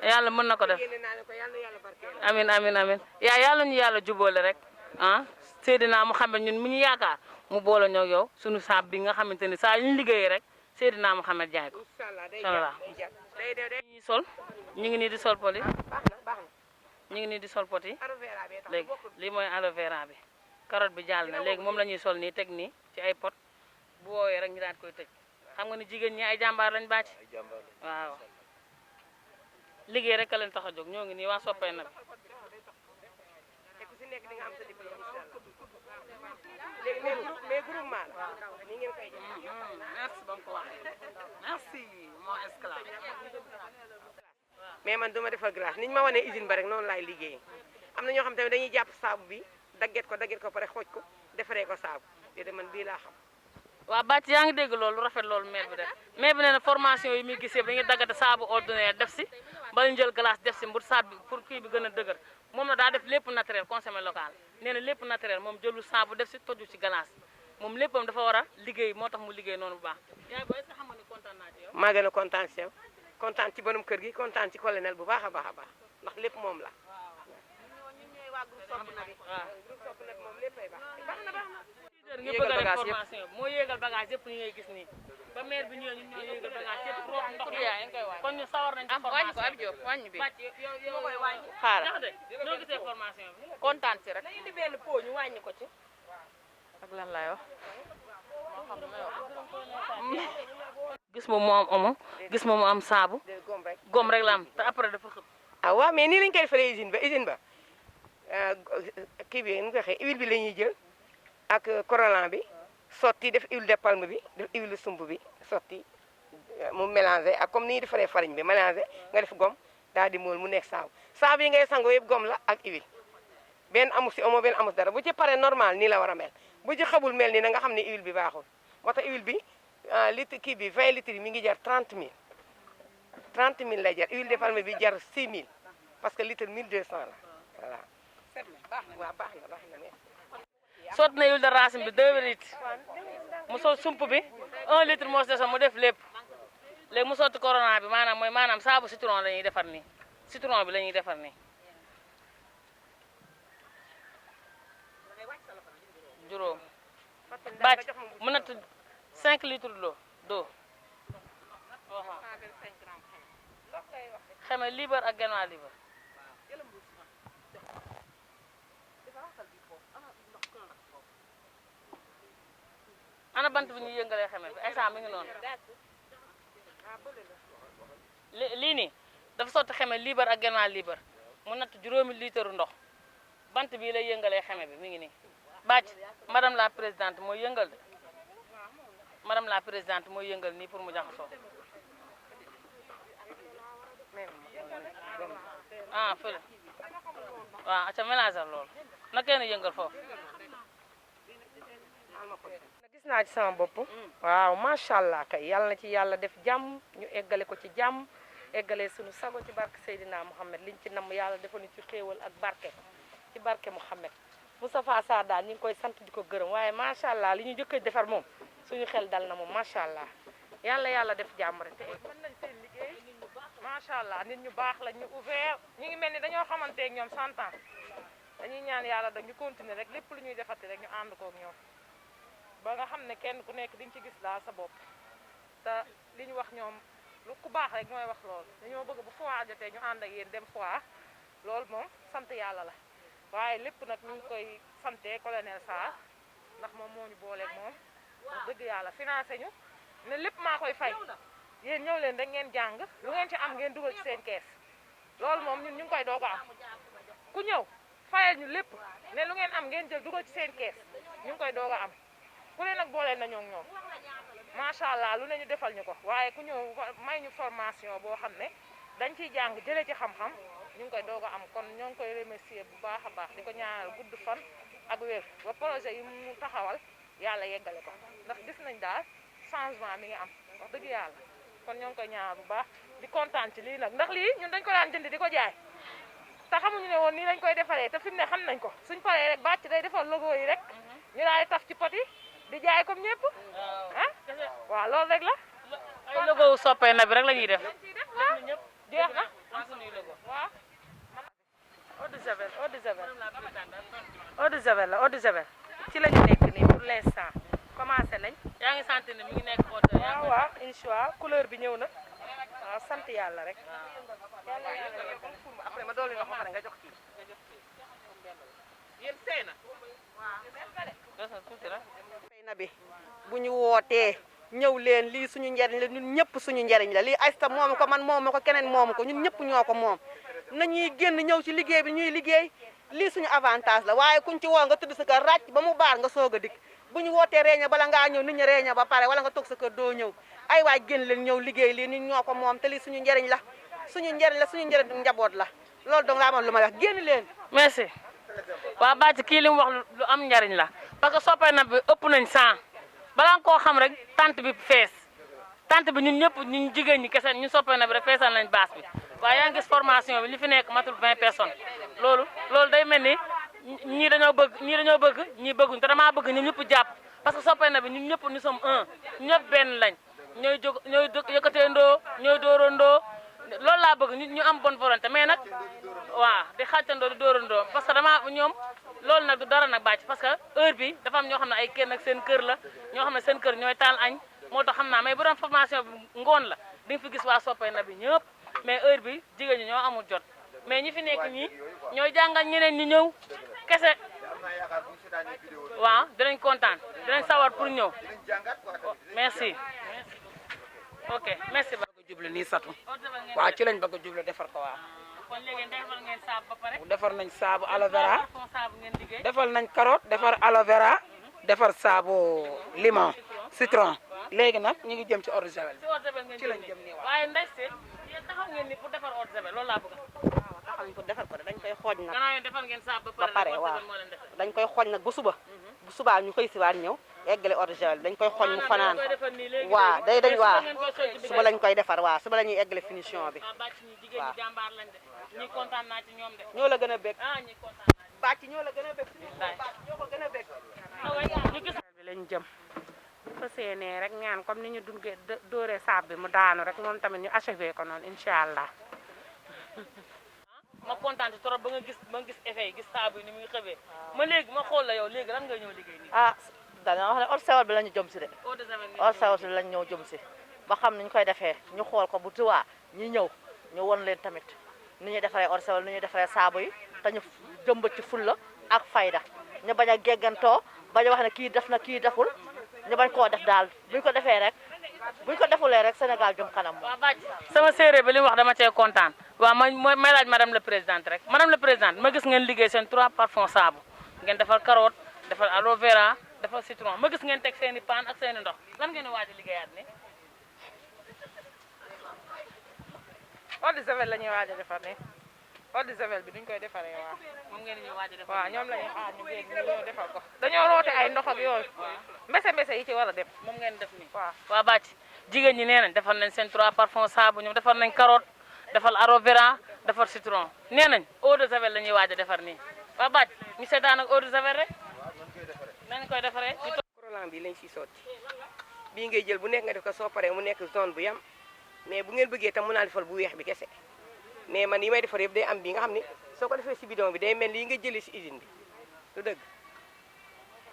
yàlla mën na ko def génne naa leen ko yàlla na yàlla barkeel amin amin amin yàlla ñu yàlla jubóole rek ah Seydina Mouhamed ñun mi ñu yaakaar mu boole ñoo yow suñu saab bi nga xamante ni saa yu ñu liggéeyee rek Seydina Mouhamed jaay ko inshallah ñuy sol ñu ngi nii di sol poli ñu ngi nii di sol poti léegi lii mooy aloe vera bi carotte bi jàll na léegi moom la ñuy sol nii teg nii ci ay pot bu woowee rek ñu daan koy tëj xam nga ni jigéen ñi ay jàmbaar lañ bàcc waaw liggéey rek a leen tax a jóg ñoo ngi nii waa soppay na bi nekk di nga am sa diplôme incha allah léegi mais groupement la ni ngeen koy def. merci ba nga ko waxee merci mon esclave. mais man duma defal glace niñ ma wanee usine ba rek noonu laay liggéeyee am na ñoo xam tamit dañuy jàpp saabu bi dagget ko pare xooj ko defaree ko saabu déedéet man bii laa xam. waaw bàcc yaa ngi dégg loolu rafet loolu maire bi def maire bi nee na formation yi muy gisee dañuy daggate saabu ordinaire def si bala ñu jël glace def si mbur saabu bi pour kii bi gën a dëgër moom na daa def lépp naturel consommé local nee na lépp naturel moom jëlul saabu def si toju ci glace moom léppam dafa war a liggéey moo tax mu liggéey noonu bu baax. yaay booy sax xam nga ni kontaan naa ci yow. maa gën a kontaan ci yow kontaan ci borom kër gi kontaan ci colonel bu baax a baax ndax lépp moom la. ñun ñooy waa groupe Sopp na bi. waaw groupe Sopp na bi moom léppay baax na baax na. ñu bëgg a def formation moo yéegal bagage yëpp ñu ngay gis nii ba maire bi ñëwee ñun ñoo yéegal bagage yëpp root ndox yi kon ñu sawar nañ ci formation bi wàññi bi bàcc yow koy wàññi xaaral noo gisee formation bi kontaan ci rek na indi benn pot ñu wàññi ko ci. ak lan laay wax gis moom mu am omo gis moom mu am saabu gom rek la am te après dafa xëpp ah waaw mais nii lañ koy defaree usine ba kii bi nu ko waxee huile bi la ñuy jël ak corolan bi sotti def huile de palme bi def huile sump bi sotti mu mélangé ak comme ni ñuy defaree farine bi mélangé nga def gom daal di mool mu nekk saabu yi ngay sangoo yëpp gom la ak huile benn amu si omo benn amu si dara bu ci paree normal nii la war a mel bu ci xabul mel nii na nga xam ne huile bi baaxul moo tax huile bi litre kii bi 20 litres yi mi ngi jar 30 000 lay jar huile de palme bi jar 6 000 parce que litre 1200 la voilà. waaw baax na sot na huile de racine bi 2 litres mu sol sump bi 1 litre moo si desoon mu def lépp léegi mu sotti corona bi maanaam saabu citron la ñuy defar nii citron bi la ñuy defar nii juróom bàcc mu natt 5 litres d'eau xeme liibar ak genwaa liibar ana bant bi ñuy yëngalee xeme bi instant mi ngi noonu lii nii dafa sotti xeme liibar ak genwaa liibar mu natt juróomi litre ndox bant bii lay yëngalee xeme bi mi ngi nii bàcc madame la présidente mooy yëngal de madame la présidente mooy yëngal nii pour mu jaxasoo ah fële waaw aca mélange loolu na kenn yëngal foofu gis naa ci sama bopp waaw macha allah kay yàlla na ci yàlla def jàmm ñu eggale ko ci jàmm eggale suñu sago ci barke Seydina Mouhamed liñ ci namm yàlla defal ñu ci xéewal ak barke ci barke Mouhamed Moustapha Sarr daal ñu ngi koy sant di ko gërëm waaye macha allah li ñu jëkk a defar moom suñu xel dal na moom macha allah yàlla def jàmm rek. mën nañ seen liggéey macha allah nit ñu baax la ñu ouvert ñu ngi mel ni dañoo xamanteeg ñoom 100 ans dañuy ñaan yàlla da ñu continuer rek lépp lu ñuy defati rek ñu ànd koog ñoom ba nga xam ne kenn ku nekk di nga ci gis daal sa bopp te li ñu wax ñoom lu ku baax rek mooy wax loolu dañoo bëgg bu foire jotee ñu ànd ak yéen dem foire loolu moom sant yàlla la waaye lépp nag ñu ngi koy sante colonel Sarr ndax moom moo ñu booleeg moom wax dëgg yàlla financé ñu ne lépp maa koy fay yéen ñëw leen rek ngeen jàng lu ngeen ci am ngeen dugal ci seen kees loolu moom ñun ñu ngi koy doog a am ku ñëw fayal ñu lépp ne lu ngeen am ngeen jël dugal ci seen kees ñu ngi koy doog a am ku ne nag boole nañoo ak ñoom macha allah lu ne ñu defal ñu ko waaye ku ñëw may ñu formation boo xam ne dañ ciy jàng jëlee ci xam-xam ñu ngi koy doog a am kon ñoo ngi koy remercier bu baax a baax di ko ñaanal gudd fan ak wér ba projet yi mu taxawal yàlla yeggale ko ndax gis nañ daal changement mi ngi am wax dëgg yàlla kon ñoo ngi koy ñaanal bu baax di kontaan ci lii nag ndax lii ñun dañ ko daan jënd di ko jaay te xamuñu ne woon nii lañ koy defaree te fi mu ne xam nañ ko suñ paree rek bàcc day defar logo yi rek ñu daal di taf ci pot yi di jaay comme ñëpp ah waaw loolu rek la. ay logo wu soppee na bi rek la ñuy def. jeex na waaw. eau de javel eau de javel eau de javel la eau de javel ci la ñu nekk nii pour l'instant commencé nañ. yaa ngi sentir ne mi ngi nekk xóotal. waaw waaw incha allah couleur bi ñëw na waaw sant yàlla rek. après ma doole nga xam nga jox kii. yéen sey na. na bi bu ñu wootee ñëw leen lii suñu njariñ la ñun ñëpp suñu njariñ la lii Aïssata moomu ko man moomu ko keneen moomu ko ñun ñëpp ñoo ko moom nañuy génn ñëw ci liggéey bi ñuy liggéey lii suñu avantage la waaye kuñ ci woo nga tëdd sa kër ràcc ba mu baar nga soog a dikk bu ñu wootee réunion bala ngaa ñëw nit ñi réunion ba pare wala nga toog sa kër doo ñëw ay waay génn leen ñëw liggéey lii ñun ñoo ko moom te lii suñu njariñ la suñu njariñ njaboot la loolu donc laa amoon lu ma wax génn leen. merci waa Bathie kii li mu wax lu am njariñ la parce que soppee na bi ëpp nañ 100 balaa nga koo xam rek tante bi fees tante bi ñun ñëpp ñun jigéen ñi kese ñu soppee na bi rek feesal nañ baas bi waaye yaa ngi gis formation bi li fi nekk matul 20 personnes loolu day mel ni ñii dañoo bëgg ñii bëgguñ te damaa bëgg ñun ñëpp jàpp parce que soppee na bi ñun ñëpp nous sommes un ñëpp benn lañ ñooy yëkkateendoo ñooy dóorandoo loolu laa bëgg ñu am bonne volonté mais nag waaw di xàccandoo di dóorandoo parce que dama ñoom loolu nag du dara nag bàcc parce que heure bi dafa am ñoo xam ne ay kenn ak seen kër la ñoo xam ne seen kër ñooy taal añ moo tax xam naa mais bu doon formation bi ngoon la di nga fi gis waa soppee na bi ñëpp mais heure bi jigéen ñi ñoo amul jot mais ñi fi nekk ñii ñooy jàngal ñeneen ñi ñëw kese waaw dinañ kontaan dinañ sawar pour ñëw merci ok merci. jublu nii satu waaw ci lañ bëgg a jublu defar ko waaw. kon léegi defar ngeen saabu ba pare. defar nañ saabu aloe vera defar nañ carotte defar aloe vera defar saabu limon citron léegi nag ñu ngi jëm ci eau de javel ci lañ jëm nii waaw. waaye Ndeye Sène yéen taxaw ngeen ni pour defar eau de javel loolu laa bëgg. waaw taxaw ñu pour defar ko dañ koy xooj nag. gannaaw yéen defar ngeen saabu ba pare waaw dañ koy xooj nag ba suba bu subaa ñu xëy si waat ñëw eggale eau de javel dañ koy xooj mu fanaan waaw dañ waaw suba lañ koy defar waaw suba la ñuy eggale finition bi waaw. ñi kontaan naa ci ñoom de. ñoo la gën a bég. ah ñi kontaan naa ci. bàcc ñoo la gën a bég. ñoo ko gën a bég. bi lañ jëm fas yéenee rek ñaan comme ni ñu duggee dóoree saab bi mu daanu rek moom tamit ñu achevé ko noonu incha allah. ma kontaan ci trop ba nga gis effet yi gis saabu yi ni muy xëbee ma léegi ma xool la yow léegi lan nga ñëw liggéey nii. ah dana wax ne eau de javel bi la ñu jëm si de. eau de javel eau de javel bi lañ ñëw jëm si ba xam ni ñu koy defee ñu xool ko bu tuwaa ñi ñëw ñu won leen tamit ni ñuy defaree eau de javel ni ñuy defaree saabu yi te ñu jëmbat ci fulla ak fayda ñu bañ a geggantoo bañ a wax ne kii def na kii deful ñu bañ koo def daal buñ ko defee rek buñ ko defulee rek Sénégal jëm kanam. waaw bàcc sama séeréer bi li mu wax dama cee kontaan waaw may laaj madame la présidente rek madame la présidente ma gis ngeen liggéey seen 3 parfums saabu ngeen defar carotte defar aloe vera defar citron ma gis ngeen teg seen i paan ak seen i ndox lan ngeen di waaj a liggéeyaat ni eau de javel la ñuy waaj a defar nii eau de javel bi duñ koy defaree waaw. moom ngeen di waaj a defar waaw ñoom la ñuy xaar ñu génn ñu defar ko. dañoo roote ay ndox ak yooyu. mbese yi ci war a dem. moom ngeen def nii waaw. waa bàcc jigéen ñi nee nañ defar nañ seen 3 parfums saabu ñoom defar nañ carotte defar aloe vera defar citron nee nañ eau de javel la ñuy waaj a defar nii waa bàcc ñu seetaan ak eau de javel rek nañ koy defaree. Crolant bi lañ ciy sotti bii ngay jël bu nekk nga def ko soo paree mu nekk zone bu yam mais bu ngeen bëggee tam mën naa defal bu weex bi kese mais man yi may defar yëpp day am bi nga xam ni soo ko defee si bidon bi day mel ni yi nga jëlee si usine bi lu dëgg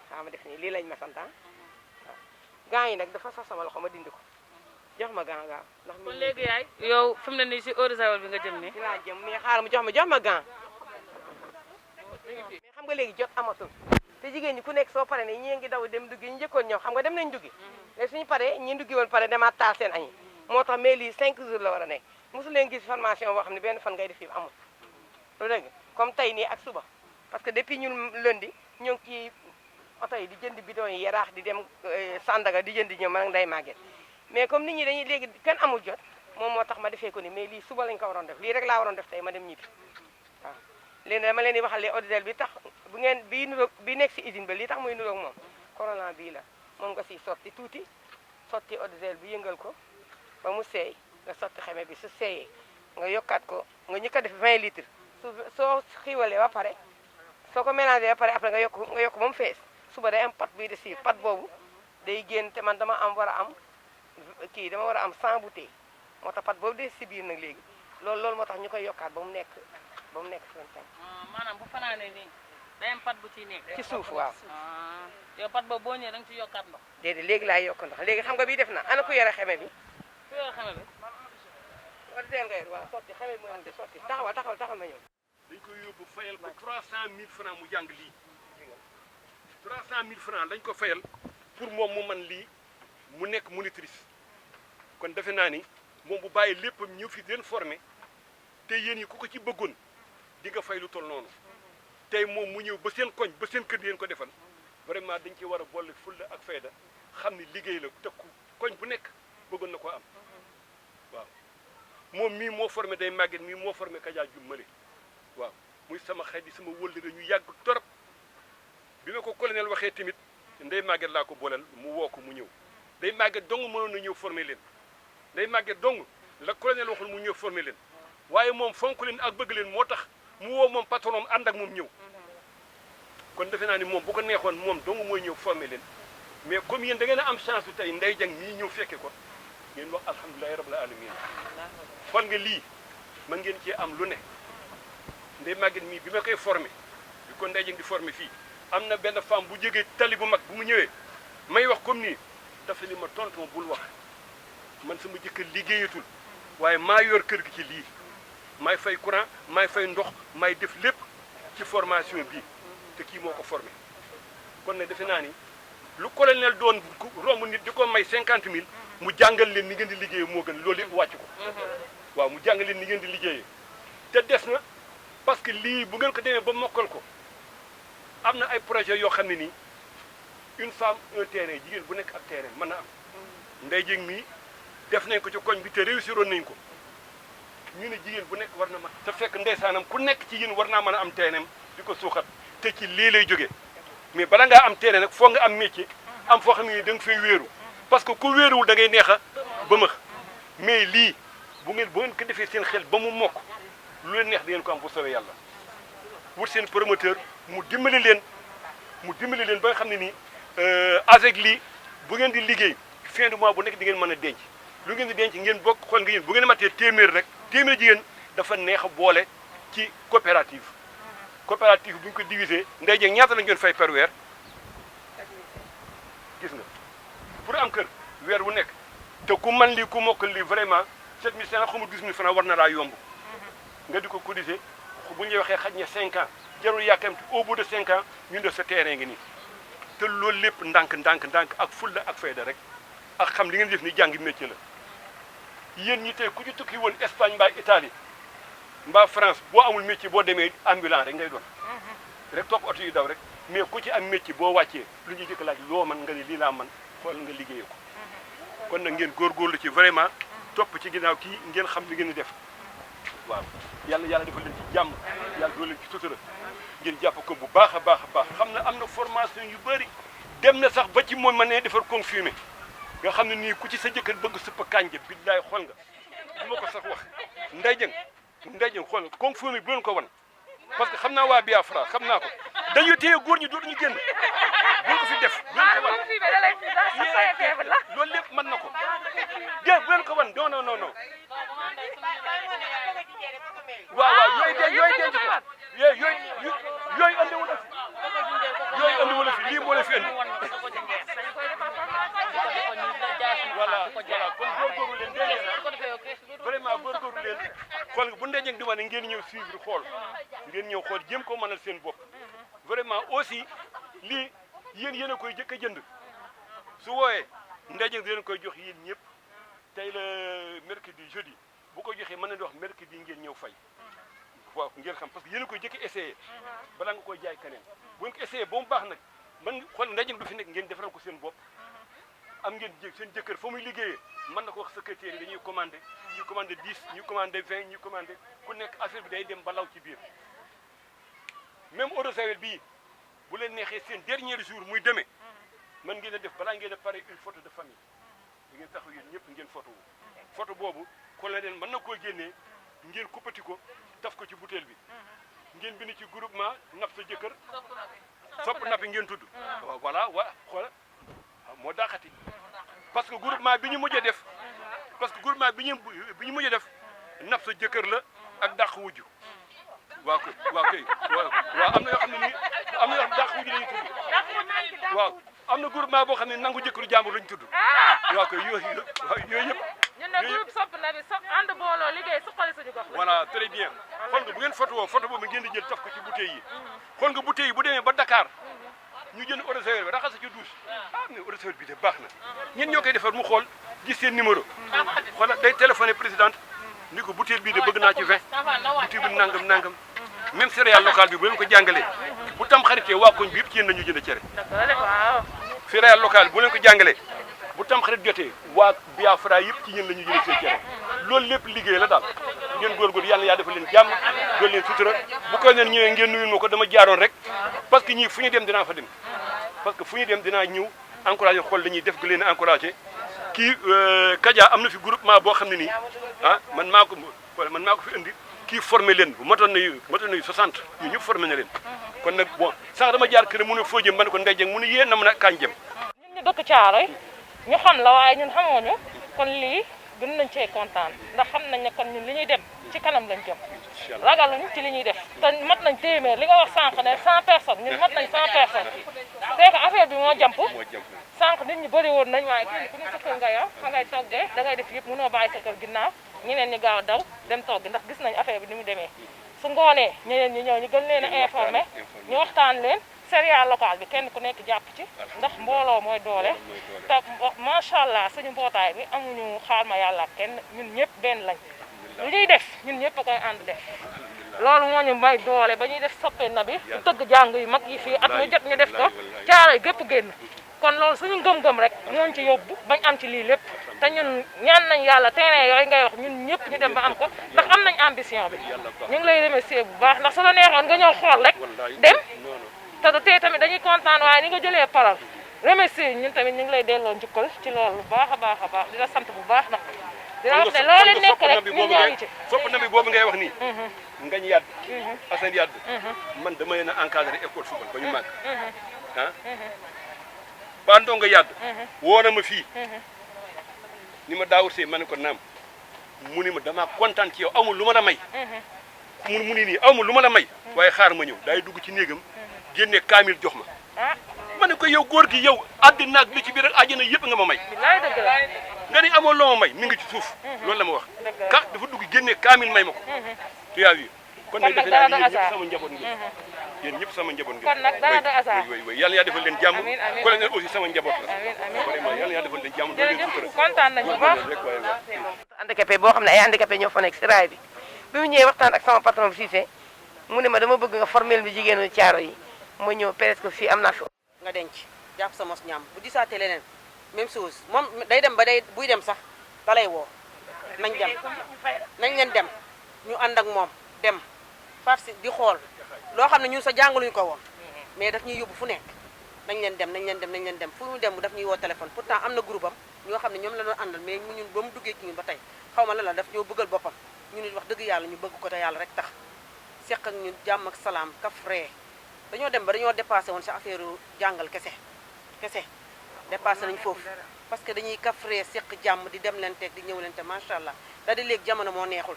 xaa ma def nii lii lañ ma santaan waaw gants yi nag dafa sax sama loxo ma dindi ko jox ma gant gaaw ndax kon léegi yaay yow fi mu ne nii si eau de javel bi nga jëm nii. ci laa jëm mais xaaral mu jox ma gant mais xam nga léegi jot amatul te jigéen ñi ku nekk soo paree ne ñii ngi daw dem duggi ñu njëkkoon ñëw xam nga dem nañ duggi léegi suñu paree ñi duggi woon pare demaat taal seen añi moo tax mais lii 5 jours la war a nekk mosu leen gis formation boo xam ne benn fan ngay def fii amul lu dëgg comme tey nii ak suba parce que depuis ñun lundi ñoo ngi ci oto yi di jënd bidon yi yaraax di dem Sandaga di jënd ñëw man ak Ndeye Maguette mais comme nit ñi dañuy léegi kenn amul jot moom moo tax ma defee ko ni mais lii suba lañ ko waroon def lii rek laa waroon def tey ma dem ñibbi waaw léegi dama leen di waxal les eau de javel bi tax bu ngeen bii nuroog bii nekk si usine ba lii tax muy nuroog moom corona bii la moom nga siy sotti tuuti sotti eau de javel bi yëngal ko ba mu seey nga sotti xeme bi su seeyee nga yokkaat ko nga ñi ko def 20 litres soo xiiwalee ba pare soo ko mélangé ba pare après nga yokk ba mu fees suba day am pat buy de si pat boobu day génn te man dama war a am 100 bouteilles moo tax pat boobu de si biir nag léegi loolu moo tax ñu koy yokkaat ba mu nekk 25. maanaam bu fanaanee nii day am pat bu ciy nekk. ci suuf waaw. yow pat boobu boo ñëwee da nga ci yokkaat ndox. déedéet léegi laay yokk ndox léegi xam nga bii def na ana ku yore xeme bi. ku yore xeme bi. war teel nga yor waaw sotti xeme bi mu am de sotti taxawal ma ñëw. dañ koy yóbbu fayal ko 300 000 francs mu jàng lii 300 000 francs lañ ko fayal pour moom mu man lii mu nekk monitrice kon defe naa ni moom bu bàyyi léppam ñëw fi leen formé te yéen yi ku ko ci bëggoon di nga fay lu toll noonu tey moom mu ñëw ba seen koñ ba seen kër yéen ko defal vraiment dañ ci war a boole fulla ak fayda xam ni liggéey la te koñ bu nekk bëggoon na ko am waaw moom mii moo formé Ndeye Maguette mii moo formé Kaja Jum Male waaw muy sama xarit yi sama wëllëre ñu yàgg torop bi ma ko colonel waxee tamit Ndeye Maguette laa ko booleel mu woo ko mu ñëw Ndeye Maguette dong mënoon na ñëw formé leen Ndeye Maguette dong la colonel waxul mu ñëw formé leen waaye moom fonk leen ak bëgg leen moo tax mu woo moom patron ànd ak moom ñëw kon defe naa ni moom bu ko neexoon moom dong mooy ñëw formé leen mais comme yéen da ngeen a am chance bu tey Ndeye Dieng mii ñëw fekke ko ngeen wax alhamdulilahi rabbil alamin xool nga lii mën ngeen cee am lu ne Ndeye Maguette mii bi ma koy formé bi ko Ndeye Dieng di formé fii am na benn femme bu jógee tali bu mag bu mu ñëwee may wax comme nii dafa ni ma tonton bul wax man sama jëkkër liggéeyatul waaye maa yor kër gi ci lii maay fay courant maay fay ndox maay def lépp ci formation bii te kii moo ko formé kon ne defe naa ni lu colonel doon romb nit di ko may 50 000 mu jàngal leen ni ngeen di liggéeyee moo gën loolu yëpp wàcc ko waaw mu jàngal leen ni ngeen di liggéeyee te des na parce que lii bu ngeen ko demee ba mokkal ko am na ay projet yoo xam ne nii une femme un terrain jigéen bu nekk ak terrain mën na am Ndeye Dieng mii def nañ ko ci koñ bi te réussiroon nañ ko ñu ne jigéen bu nekk war na ma te fekk ndeysaanam ku nekk ci yéen war naa mën a am terrain di ko suuxat te ci lii lay jógee mais bala ngaa am terrain nag foo nga am métier am foo xam ne nii da nga fay wéeru parce que ku wéeruwul da ngay neex a ba max mais lii bu ngeen ko defee seen xel ba mu mokk lu leen neex da ngeen ko am bu soobee yàlla wut seen promoteur mu dimbali leen ba nga xam ne nii avec lii bu ngeen di liggéey fin du mois bu nekk di ngeen mën a denc lu ngeen di denc ngeen bokk xool nga yéen bu ngeen matee téeméer rek téeméer jigéen dafa neex a boole ci coopérative bu ñu ko diviser Ndeye Dieng ñaata la ngeen fay par weer gis nga pour am kër weer wu nekk te ku man lii ku mokkal lii vraiment 7500 xamu 10000 francs war na laa yomb nga di ko cotiser bu ñu waxee xaj na 5 ans jarul yàkkamti au bout de 5 ans ñu def sa terrain ngi nii te loolu lépp ndànk ak fulla ak fayda rek ak xam li ngeen def ni jàngi métier la yéen ñi tey ku ci tukki woon Espagne mbaa Italie mbaa France boo amul métier boo demee ambulant rek ngay doon rek topp oto yi daw rek mais ku ci am métier boo wàccee lu ñuy jëkk laaj loo man nga ne lii laa man xool nga liggéeyee ko kon nag ngeen góorgóorlu ci vraiment topp ci ginnaaw kii ngeen xam li ngeen di def waaw yàlla defal leen ci jàmm yàlla doo leen ci sutura ngeen jàpp ko bu baax a baax xam na am na formation yu bëri dem na sax ba ci moom ma ne defar confirmé nga xam ne nii ku ci sa jëkkër bëgg suppa kànja billaay xool nga du ma ko sax wax Ndeye Dieng xool confirmé bu leen ko wan parce que xam naa waa Biafra xam naa ko dañuy téye góor ñi dootuñu génn bu ko fi def bu leen ko wan loolu lépp mën na ko bu leen ko wan non waaw yooyu denc ko yooyu andi wala fi lii moo la fi andi voilà kon góorgóorlu leen dégg ngeen vraiment góorgóorlu leen xool bu ndaje di wane ngeen ñëw suivre xool ngeen ñëw xool jéem ko mënal seen bopp vraiment aussi lii yéen a koy jëkk a jënd su wooyee ndaje di leen koy jox yéen ñëpp tey la mercredi jeudi bu ko joxee mën nañu wax mercredi ngeen ñëw fay waaw ngeen xam parce que yéen a koy jëkk essayé balaa nga koy jaay keneen bu ngeen ko essayé ba mu baax nag man xool ndaje du fi nekk ngeen defaral ko seen bopp am ngeen seen jëkkër fa muy liggéeyee mën na ko wax secrétaire yi dañuy commandé ñu commandé 10 ñu commandé 20 ñu commandé ku nekk affaire bi day dem ba law ci biir même eau de Javel bii bu leen neexee seen dernier jour muy demee mën ngeen a def balaa ngeen a pare une photo de famille da ngeen taxaw yéen ñëpp ngeen photo photo boobu xool leen mën na koo génnee ngeen kuppati ko taf ko ci bouteille bi ngeen bind ci groupement napp sa jëkkër sopp nappi ngeen tudd voilà xoola moo daaxati parce que groupement bi ñu mujjee def bi ñu mujjee def napp sa jëkkër la ak dàq wujju waaw kay waaw am na yoo xam ne nii am na yoo xam ne dàq wujju lañu tudd waaw am na groupement boo xam ne nangu jëkkëru jàmbur lañu tudd waaw kay yooyu yëpp ñun ne groupe sopp na bi ànd booloo liggéey suqali suñu gox voilà très bien xool nga bu ngeen photo boobu ngeen di jël taf ko ci bouteille yi xool nga bouteille yi bu demee ba Dakar ñu jënd eau de Javel bi raxas ci douche mais eau de Javel bi de baax na ñen ñoo koy defar mu xool gis seen numéro xoolal day téléphoné présidente ni ko bouteille bii de bëgg naa ci 20 bouteille bi nangam même céréale locale bi bu leen ko jàngalee bu tam xaritee waa koñ bi yëpp ci yéen nañu jënd cere céréale locale bu leen ko jàngalee bu tam xarit jotee waa Biafra yëpp ci yéen la ñu jënd seen cere loolu lépp liggéey la daal ngeen góorgóorlu yàlla yaa defal leen jàmm dool leen sutura bu ko leen ñëwee ngeen nuyul ma ko dama jaaroon rek parce que ñii fu ñu dem dinaa fa dem parce que fu ñu dem dinaa ñëw encouragé xool dañuy def gi leen encouragé kii Kaja am na fi groupement boo xam ne nii man maa ko fi indi kii formé leen bu matoon nañu 60 ñu ñëpp formé na leen kon nag bon sax dama jaar kër mu ne foo jëm ma ne ko ndey jëm mu ne yéen na mën a kañ jëm ñun ñu dëkk Caaroy ñu xam la waaye ñun xamooñu kon lii gën nañ cee kontaan ndax xam nañ ne kon ñun li ñuy dem ci kanam lañ jëm ragaluñ ci li ñuy def te mat nañ téeméer li nga wax sànq ne 100 personnes ñun mat nañ 100 personnes c'est que affaire bi moo jàmp sànq nit ñi bëri woon nañ waaye kenn ku ne sa kër nga yow fa ngay toggee da ngay def yëpp mënoo bàyyi sa kër ginnaaw ñeneen ñi gaaw daw dem toggi ndax gis nañ affaire bi ni mu demee su ngoonee ñeneen ñi ñëw ñu gën leen a informé ñu waxtaan leen céréale locale bi kenn ku nekk jàpp ci ndax mbooloo mooy doole te macha allah suñu mbootaay bi amuñu xaar ma yàlla ak kenn ñun ñëpp benn lañ lu ñuy def ñun ñëpp a koy ànd def loolu moo ñu may doole ba ñuy def soppe na bi du tëgg jàng yu mag yi fii at mu jot ñu def ko Caaroy gépp génn kon loolu suñu ngëm-ngëm rek ñooñu ci yóbbu bañ am ci lii lépp te ñun ñaan nañ yàlla terrain yooyu ngay wax ñun ñëpp ñu dem ba am ko ndax am nañ ambition bi ñu ngi lay remercier bu baax ndax su la neexoon nga ñëw xool rek dem te tey tamit dañuy kontaan waaye ni nga jëlee parole remercier ñun tamit ñu ngi lay delloo njukkal ci loolu bu baax a baax di la sant bu baax nag di la wax ne loo leen nekk rek ñun ñoo ngi ci sopp na bi boobu ngay wax nii ngañ yàdd Assane yàdd man dama leen a encadré école football ba ñu màgg ba ndongo yàdd woo na ma fii ni ma daawur see ma ne ko naam mu ni ma damaa kontaan ci yow amul lu ma la may mu ni nii amul lu ma la may waaye xaar ma ñëw daay dugg ci néegam génne kaamil jox ma ma ne ko yow góor gi yow àddina ak li ci biir ak àjjana yëpp nga ma may nga ni amoo loo ma may mi ngi ci suuf loolu la ma wax ka dafa dugg génne kaamil may ma ko tuyaa wi kon nag defe naa yéen ñëpp sama njaboot ngeen yéen ñëpp sama njaboot ngeen kon nag dara du hasard way yàlla yaa defal leen jàmm colonel aussi sama njaboot la vraiment yàlla yaa defal leen jàmm doo leen sutura kontaan nañu bu baax handicapé boo xam ne ay handicapé ñoo fa nekk si raay bi mu ñëwee waxtaan ak sama patron bi Cissé mu ne ma dama bëgg nga formel bi jigéenu Caaroy yi ma ñëw presque fii am naa fi nga denc jàpp sa mos ñaam bu gisaatee leneen même chose moom day dem ba day buy dem sax da lay woo nañ leen dem ñu ànd ak moom dem farsi di xool loo xam ne ñun sa jàngaluñu ko woon mais daf ñuy yóbbu fu nekk nañ leen dem fu mu dem daf ñuy woo téléphone pourtant am na groupe am ñoo xam ne ñoom la doon àndal mais ñun ba mu duggee ci ñun ba tey xaw ma la daf ñoo bëggal boppam ñu nit wax dëgg yàlla ñu bëgg ko te yàlla rek tax seq ak ñun jàmm ak salaam kaf ree dañoo dem ba dañoo dépassé woon sa affaire jàngal kese dépassé nañ foofu parce que dañuy kaf ree seq jàmm di dem leen teeg di ñëw leen te macha allah da di léegi jamono moo neexul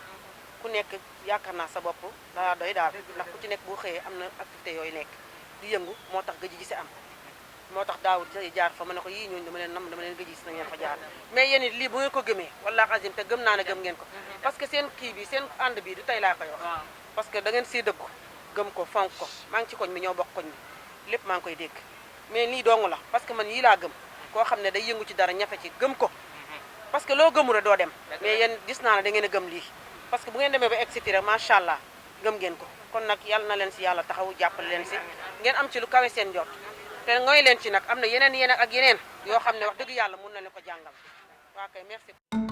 ku nekk yaakaar naa sa bopp daa doy daal ndax ku ci nekk boo xëyee am na activité yooyu nekk di yëngu moo tax gëj gi si am moo tax daawul jaar fa ma ne ko yii ñooñu dama leen nam dama leen gëj na ngeen fa jaar mais yéen it lii bu ngeen ko gëmee wallaahi azim te gëm naa ne gëm ngeen ko parce que seen kii bi seen ànd bi du tey laa koy wax parce que da ngeen siy dëggu gëm ko fonk ko maa ngi ci koñ bi ñoo bokk koñ bi lépp maa ngi koy dégg mais lii dong la parce que man yii laa gëm koo xam ne day yëngu ci dara ñafe ci gëm ko parce que loo gëmu rek doo dem mais yéen gis naa ne da ngeen a gëm lii parce que bu ngeen demee ba egg si fii rek macha allah gëm ngeen ko kon nag yàlla na leen si yàlla taxaw jàppale leen si ngeen am ci lu kawe seen jot te ngoy leen ci nag am na yeneen ak yeneen yoo xam ne wax dëgg yàlla mun na leen ko jàngal waa kay merci